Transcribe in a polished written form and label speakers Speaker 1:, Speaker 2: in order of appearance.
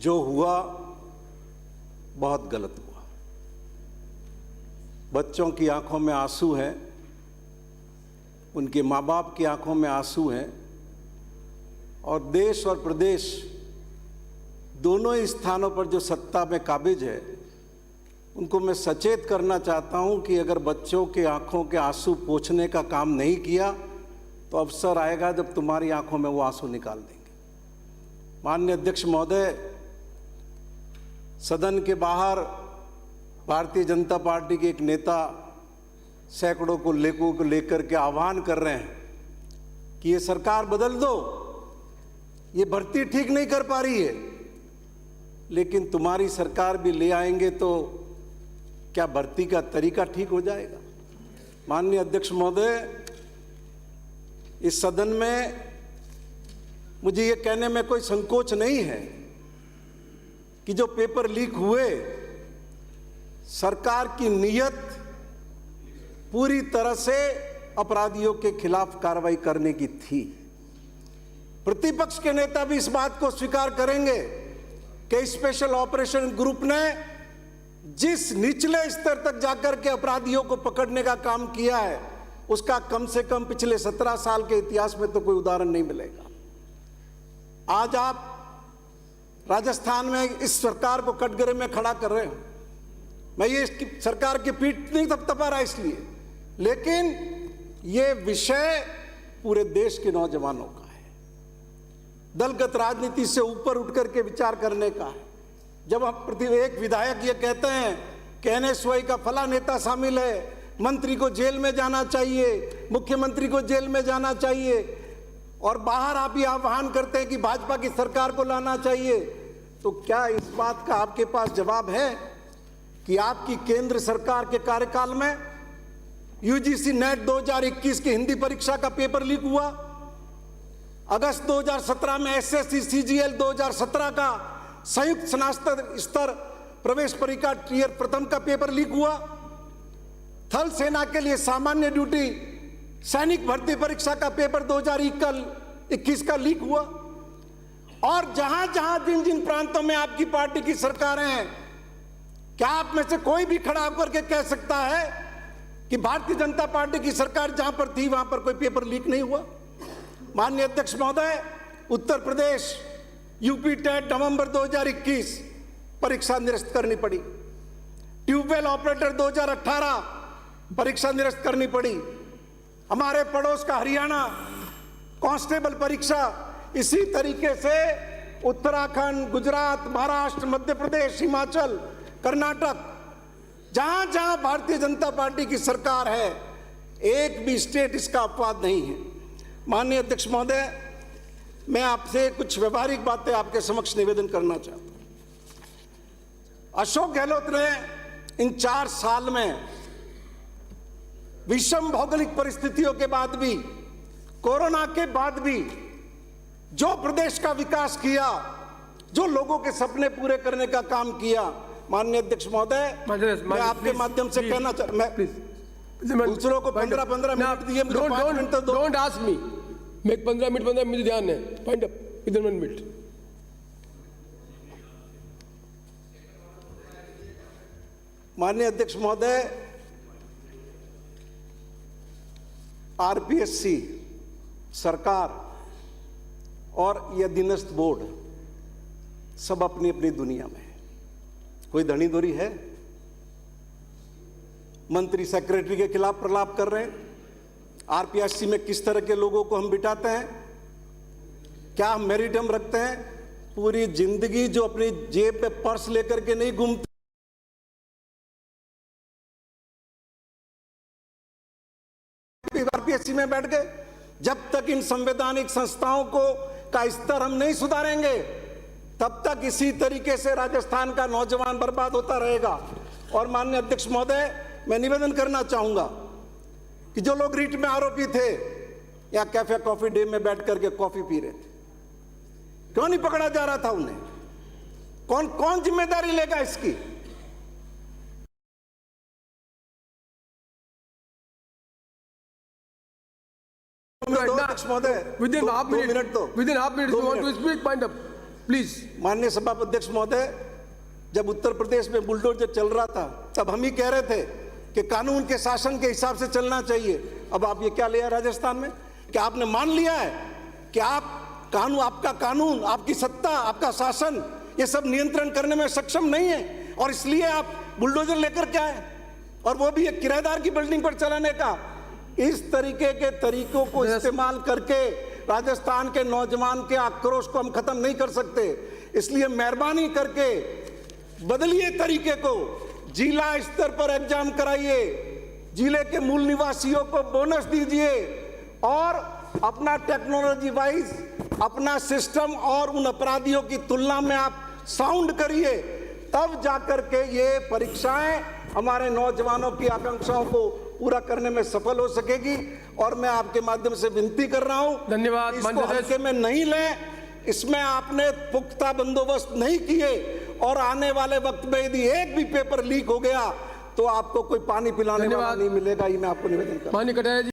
Speaker 1: जो हुआ बहुत गलत हुआ। बच्चों की आंखों में आंसू हैं, उनके माँ बाप की आंखों में आंसू हैं, और देश और प्रदेश दोनों ही स्थानों पर जो सत्ता में काबिज है उनको मैं सचेत करना चाहता हूं कि अगर बच्चों के आंखों के आंसू पोंछने का काम नहीं किया तो अवसर आएगा जब तुम्हारी आंखों में वो आंसू निकाल देंगे। माननीय अध्यक्ष महोदय, सदन के बाहर भारतीय जनता पार्टी के एक नेता सैकड़ों को लेकर के आह्वान कर रहे हैं कि ये सरकार बदल दो, ये भर्ती ठीक नहीं कर पा रही है। लेकिन तुम्हारी सरकार भी ले आएंगे तो क्या भर्ती का तरीका ठीक हो जाएगा? माननीय अध्यक्ष महोदय, इस सदन में मुझे ये कहने में कोई संकोच नहीं है कि जो पेपर लीक हुए, सरकार की नीयत पूरी तरह से अपराधियों के खिलाफ कार्रवाई करने की थी। प्रतिपक्ष के नेता भी इस बात को स्वीकार करेंगे कि स्पेशल ऑपरेशन ग्रुप ने जिस निचले स्तर तक जाकर के अपराधियों को पकड़ने का काम किया है, उसका कम से कम पिछले 17 साल के इतिहास में तो कोई उदाहरण नहीं मिलेगा। आज आप राजस्थान में इस सरकार को कटघरे में खड़ा कर रहे हो। मैं ये इसकी सरकार की पीठ नहीं थपथपा रहा इसलिए, लेकिन ये विषय पूरे देश के नौजवानों का है, दलगत राजनीति से ऊपर उठ करके विचार करने का है। जब हम एक विधायक ये कहते हैं कि एनएसवाई का फला नेता शामिल है, मंत्री को जेल में जाना चाहिए, मुख्यमंत्री को जेल में जाना चाहिए, और बाहर आप ये आह्वान करते हैं कि भाजपा की सरकार को लाना चाहिए, तो क्या इस बात का आपके पास जवाब है कि आपकी केंद्र सरकार के कार्यकाल में यूजीसी नेट 2021 की हिंदी परीक्षा का पेपर लीक हुआ? अगस्त 2017 में एसएससी सीजीएल 2017 का संयुक्त स्नातक स्तर प्रवेश परीक्षा टियर प्रथम का पेपर लीक हुआ? थल सेना के लिए सामान्य ड्यूटी सैनिक भर्ती परीक्षा का पेपर 2021 का लीक हुआ? और जहां जहां जिन जिन प्रांतों में आपकी पार्टी की सरकारें हैं, क्या आप में से कोई भी खड़ा होकर के कह सकता है कि भारतीय जनता पार्टी की सरकार जहां पर थी वहां पर कोई पेपर लीक नहीं हुआ? माननीय अध्यक्ष महोदय, उत्तर प्रदेश यूपी टेट नवंबर 2021 परीक्षा निरस्त करनी पड़ी। ट्यूबवेल ऑपरेटर 2018 परीक्षा निरस्त करनी पड़ी। हमारे पड़ोस का हरियाणा कांस्टेबल परीक्षा, इसी तरीके से उत्तराखंड, गुजरात, महाराष्ट्र, मध्य प्रदेश, हिमाचल, कर्नाटक, जहां जहां भारतीय जनता पार्टी की सरकार है, एक भी स्टेट इसका अपवाद नहीं है। माननीय अध्यक्ष महोदय, मैं आपसे कुछ व्यवहारिक बातें आपके समक्ष निवेदन करना चाहता हूं। अशोक गहलोत ने इन 4 साल में विषम भौगोलिक परिस्थितियों के बाद भी, कोरोना के बाद भी जो प्रदेश का विकास किया, जो लोगों के सपने पूरे करने का काम किया, माननीय अध्यक्ष महोदय, मैं आपके माध्यम से कहना चाहता हूं, दूसरों को 15-15 मिनट दिए, मुझे 5 मिनट तो दो।
Speaker 2: डोंट आस्क मी, मैं 15 मिनट मुझे ध्यान है। फाइंड अप इधर 1 मिनट।
Speaker 1: माननीय अध्यक्ष महोदय, आरपीएससी सरकार और यह अधीनस्थ बोर्ड सब अपनी अपनी दुनिया में है। कोई धनी धोरी है? मंत्री सेक्रेटरी के खिलाफ प्रलाप कर रहे हैं। आरपीएससी में किस तरह के लोगों को हम बिठाते हैं? क्या हम मेरिटम रखते हैं? पूरी जिंदगी जो अपनी जेब पे पर्स लेकर के नहीं घूमते, आरपीएससी में बैठ गए। जब तक इन संवैधानिक संस्थाओं को का स्तर हम नहीं सुधारेंगे, तब तक इसी तरीके से राजस्थान का नौजवान बर्बाद होता रहेगा। और माननीय अध्यक्ष महोदय, मैं निवेदन करना चाहूंगा कि जो लोग रीट में आरोपी थे या कैफे कॉफी डे में बैठ करके कॉफी पी रहे थे, क्यों नहीं पकड़ा जा रहा था उन्हें? कौन कौन जिम्मेदारी लेगा इसकी?
Speaker 2: Within half minute, you want to speak? Point up. Please.
Speaker 1: माननीय सभापति महोदय, जब उत्तर प्रदेश में बुलडोजर चल रहा था तब हम ही कह रहे थे कि कानून के शासन के हिसाब से चलना चाहिए। अब आप ये क्या ले आए राजस्थान में? क्या आपने मान लिया है कि आपका कानून, आपकी सत्ता, आपका शासन ये सब नियंत्रण करने में सक्षम नहीं है और इसलिए आप बुलडोजर लेकर के आए, और वो भी एक किराएदार की बिल्डिंग पर चलाने का? इस तरीके के तरीकों को इस्तेमाल करके राजस्थान के नौजवान के आक्रोश को हम खत्म नहीं कर सकते। इसलिए मेहरबानी करके बदलिए तरीके को, जिला स्तर पर एग्जाम कराइए, जिले के मूल निवासियों को बोनस दीजिए और अपना टेक्नोलॉजी वाइज अपना सिस्टम और उन अपराधियों की तुलना में आप साउंड करिए, तब जाकर के ये परीक्षाएं हमारे नौजवानों की आकांक्षाओं को पूरा करने में सफल हो सकेगी। और मैं आपके माध्यम से विनती कर रहा हूं,
Speaker 2: धन्यवाद।
Speaker 1: इसको हल्के में नहीं लें, इसमें आपने पुख्ता बंदोबस्त नहीं किए और आने वाले वक्त में यदि एक भी पेपर लीक हो गया तो आपको कोई पानी पिलाने वाला नहीं मिलेगा। ये मैं आपको निवेदन करता हूं।
Speaker 2: माननीय कटारिया जी।